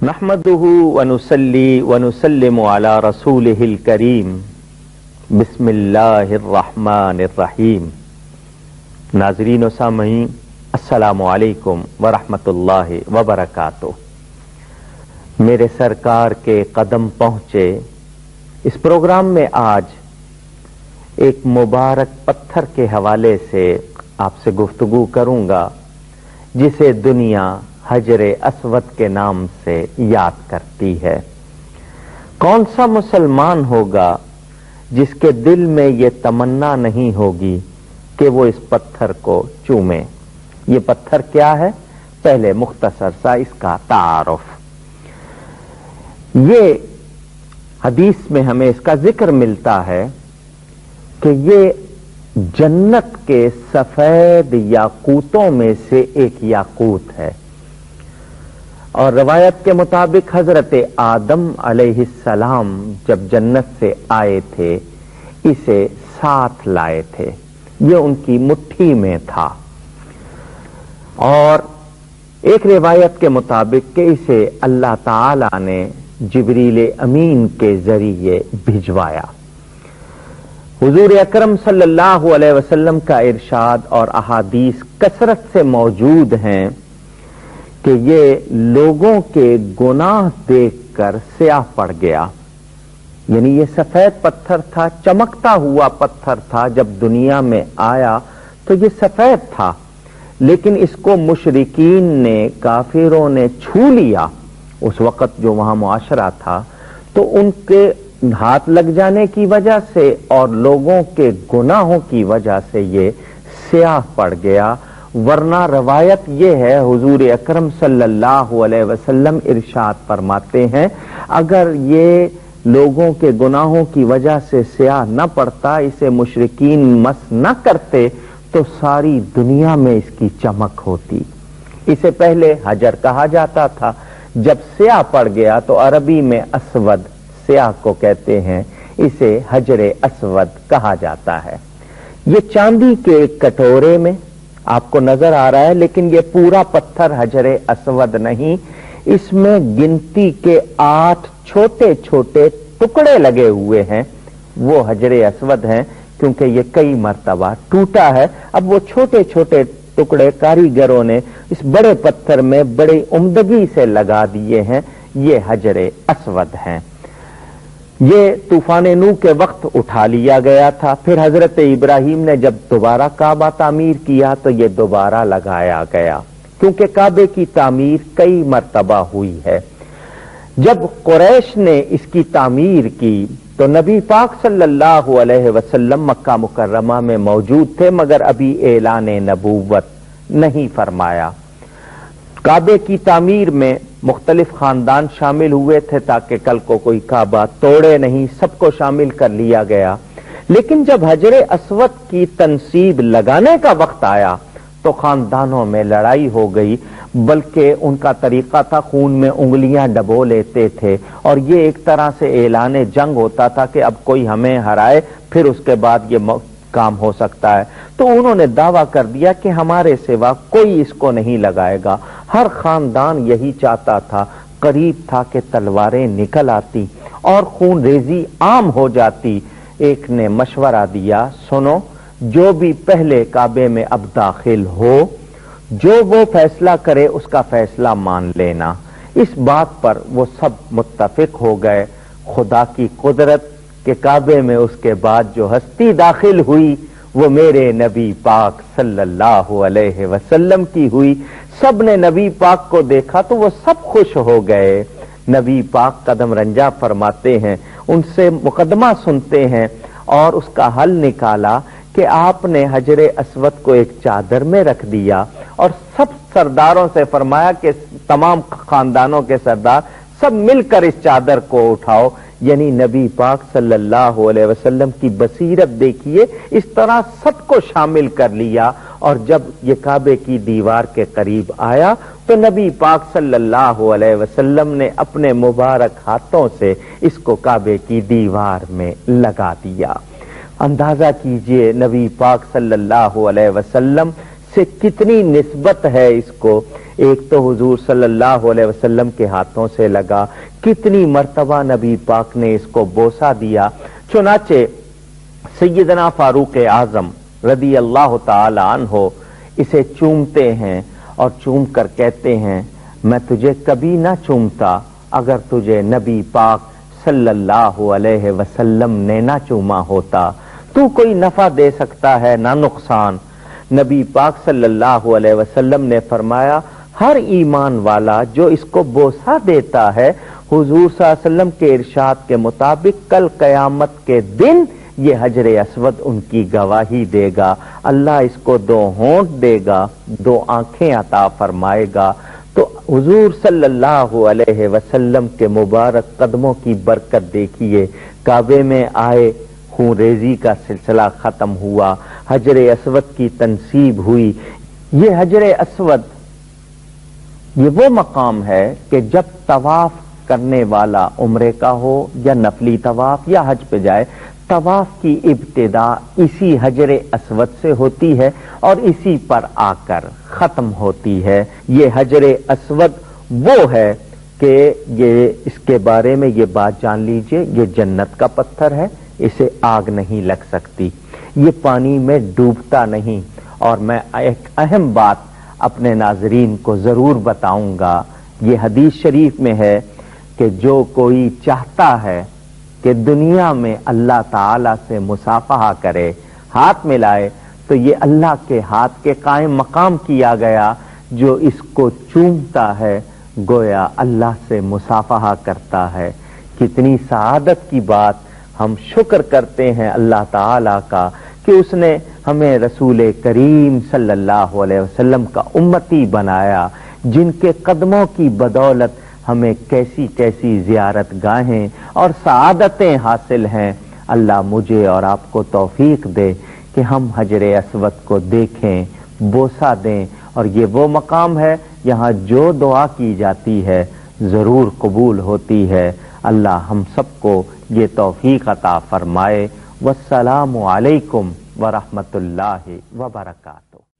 نحمده ونصلي ونسلم على رسوله الكريم بسم اللہ الرحمن الرحیم۔ ناظرین و سامعین، السلام علیکم ورحمۃ اللہ وبرکاتہ۔ میرے سرکار کے قدم پہنچے اس پروگرام میں آج ایک مبارک پتھر کے حوالے سے آپ سے گفتگو کروں گا جسے دنیا حجر اسود کے نام سے یاد کرتی ہے۔ کون سا مسلمان ہوگا جس کے دل میں یہ تمنا نہیں ہوگی کہ وہ اس پتھر کو چومے؟ یہ پتھر کیا ہے؟ پہلے مختصر سا اس کا تعارف۔ یہ حدیث میں ہمیں اس کا ذکر ملتا ہے کہ یہ جنت کے سفید یاقوتوں میں سے ایک یاقوت ہے، اور روایت کے مطابق حضرت آدم علیہ السلام جب جنت سے آئے تھے اسے ساتھ لائے تھے، یہ ان کی مٹھی میں تھا، اور ایک روایت کے مطابق کہ اسے اللہ تعالی نے جبریل امین کے ذریعے بھجوایا۔ حضور اکرم صلی اللہ علیہ وسلم کا ارشاد اور احادیث کثرت سے موجود ہیں کہ یہ لوگوں کے گناہ دیکھ کر سیاہ پڑ گیا، یعنی یہ سفید پتھر تھا، چمکتا ہوا پتھر تھا، جب دنیا میں آیا تو یہ سفید تھا، لیکن اس کو مشرکین نے، کافروں نے چھو لیا۔ اس وقت جو وہاں معاشرہ تھا تو ان کے ہاتھ لگ جانے کی وجہ سے اور لوگوں کے گناہوں کی وجہ سے یہ سیاہ پڑ گیا، ورنہ روایت یہ ہے حضور اکرم صلی اللہ علیہ وسلم ارشاد فرماتے ہیں اگر یہ لوگوں کے گناہوں کی وجہ سے سیاہ نہ پڑتا، اسے مشرکین مس نہ کرتے تو ساری دنیا میں اس کی چمک ہوتی۔ اسے پہلے حجر کہا جاتا تھا، جب سیاہ پڑ گیا تو عربی میں اسود سیاہ کو کہتے ہیں، اسے حجر اسود کہا جاتا ہے۔ یہ چاندی کے ایک کٹورے میں آپ کو نظر آ رہا ہے، لیکن یہ پورا پتھر حجر اسود نہیں، اس میں گنتی کے 8 چھوٹے چھوٹے ٹکڑے لگے ہوئے ہیں، وہ حجر اسود ہیں، کیونکہ یہ کئی مرتبہ ٹوٹا ہے۔ اب وہ چھوٹے چھوٹے ٹکڑے کاریگروں نے اس بڑے پتھر میں بڑی عمدگی سے لگا دیے ہیں، یہ حجر اسود ہیں۔ یہ طوفان نوح کے وقت اٹھا لیا گیا تھا، پھر حضرت ابراہیم نے جب دوبارہ کعبہ تعمیر کیا تو یہ دوبارہ لگایا گیا، کیونکہ کعبے کی تعمیر کئی مرتبہ ہوئی ہے۔ جب قریش نے اس کی تعمیر کی تو نبی پاک صلی اللہ علیہ وسلم مکہ مکرمہ میں موجود تھے، مگر ابھی اعلان نبوت نہیں فرمایا۔ کعبے کی تعمیر میں مختلف خاندان شامل ہوئے تھے تاکہ کل کو کوئی کعبہ توڑے نہیں، سب کو شامل کر لیا گیا، لیکن جب حجر اسود کی تنصیب لگانے کا وقت آیا تو خاندانوں میں لڑائی ہو گئی، بلکہ ان کا طریقہ تھا خون میں انگلیاں ڈبو لیتے تھے، اور یہ ایک طرح سے اعلان جنگ ہوتا تھا کہ اب کوئی ہمیں ہرائے پھر اس کے بعد یہ کام ہو سکتا ہے۔ تو انہوں نے دعویٰ کر دیا کہ ہمارے سوا کوئی اس کو نہیں لگائے گا۔ ہر خاندان یہی چاہتا تھا، قریب تھا کہ تلواریں نکل آتی اور خون ریزی عام ہو جاتی۔ ایک نے مشورہ دیا، سنو، جو بھی پہلے کعبے میں اب داخل ہو، جو وہ فیصلہ کرے اس کا فیصلہ مان لینا۔ اس بات پر وہ سب متفق ہو گئے۔ خدا کی قدرت کہ کعبے میں اس کے بعد جو ہستی داخل ہوئی وہ میرے نبی پاک صلی اللہ علیہ وسلم کی ہوئی۔ سب نے نبی پاک کو دیکھا تو وہ سب خوش ہو گئے۔ نبی پاک قدم رنجا فرماتے ہیں، ان سے مقدمہ سنتے ہیں اور اس کا حل نکالا کہ آپ نے حجر اسود کو ایک چادر میں رکھ دیا اور سب سرداروں سے فرمایا کہ تمام خاندانوں کے سردار سب مل کر اس چادر کو اٹھاؤ، یعنی نبی پاک صلی اللہ علیہ وسلم کی بصیرت دیکھیے، اس طرح سب کو شامل کر لیا، اور جب یہ کعبے کی دیوار کے قریب آیا تو نبی پاک صلی اللہ علیہ وسلم نے اپنے مبارک ہاتھوں سے اس کو کعبے کی دیوار میں لگا دیا۔ اندازہ کیجئے نبی پاک صلی اللہ علیہ وسلم سے کتنی نسبت ہے اس کو۔ ایک تو حضور صلی اللہ علیہ وسلم کے ہاتھوں سے لگا، کتنی مرتبہ نبی پاک نے اس کو بوسہ دیا، چنانچہ سیدنا فاروق اعظم رضی اللہ تعالی عنہ اسے چومتے ہیں اور چوم کر کہتے ہیں میں تجھے کبھی نہ چومتا اگر تجھے نبی پاک صلی اللہ علیہ وسلم نے نہ چوما ہوتا، تو کوئی نفع دے سکتا ہے نہ نقصان۔ نبی پاک صلی اللہ علیہ وسلم نے فرمایا ہر ایمان والا جو اس کو بوسہ دیتا ہے، حضور صلی اللہ علیہ وسلم کے ارشاد کے مطابق کل قیامت کے دن یہ حجر اسود ان کی گواہی دے گا، اللہ اس کو 2 ہونٹ دے گا، 2 آنکھیں عطا فرمائے گا۔ تو حضور صلی اللہ علیہ وسلم کے مبارک قدموں کی برکت دیکھیے، کعبے میں آئے، خون ریزی کا سلسلہ ختم ہوا، حجر اسود کی تنصیب ہوئی۔ یہ حجر اسود یہ وہ مقام ہے کہ جب طواف کرنے والا عمرے کا ہو یا نفلی طواف یا حج پہ جائے، طواف کی ابتدا اسی حجر اسود سے ہوتی ہے اور اسی پر آ کر ختم ہوتی ہے۔ یہ حجر اسود وہ ہے کہ یہ اس کے بارے میں یہ بات جان لیجئے، یہ جنت کا پتھر ہے، اسے آگ نہیں لگ سکتی، یہ پانی میں ڈوبتا نہیں۔ اور میں ایک اہم بات اپنے ناظرین کو ضرور بتاؤں گا، یہ حدیث شریف میں ہے کہ جو کوئی چاہتا ہے کہ دنیا میں اللہ تعالی سے مصافحہ کرے، ہاتھ ملائے، تو یہ اللہ کے ہاتھ کے قائم مقام کیا گیا، جو اس کو چومتا ہے گویا اللہ سے مصافحہ کرتا ہے۔ کتنی سعادت کی بات، ہم شکر کرتے ہیں اللہ تعالی کا کہ اس نے ہمیں رسول کریم صلی اللہ علیہ وسلم کا امتی بنایا، جن کے قدموں کی بدولت ہمیں کیسی کیسی زیارت گاہیں اور سعادتیں حاصل ہیں۔ اللہ مجھے اور آپ کو توفیق دے کہ ہم حجر اسود کو دیکھیں، بوسہ دیں، اور یہ وہ مقام ہے یہاں جو دعا کی جاتی ہے ضرور قبول ہوتی ہے۔ اللہ ہم سب کو یہ توفیق عطا فرمائے۔ والسلام علیکم ورحمۃ اللہ وبرکاتہ۔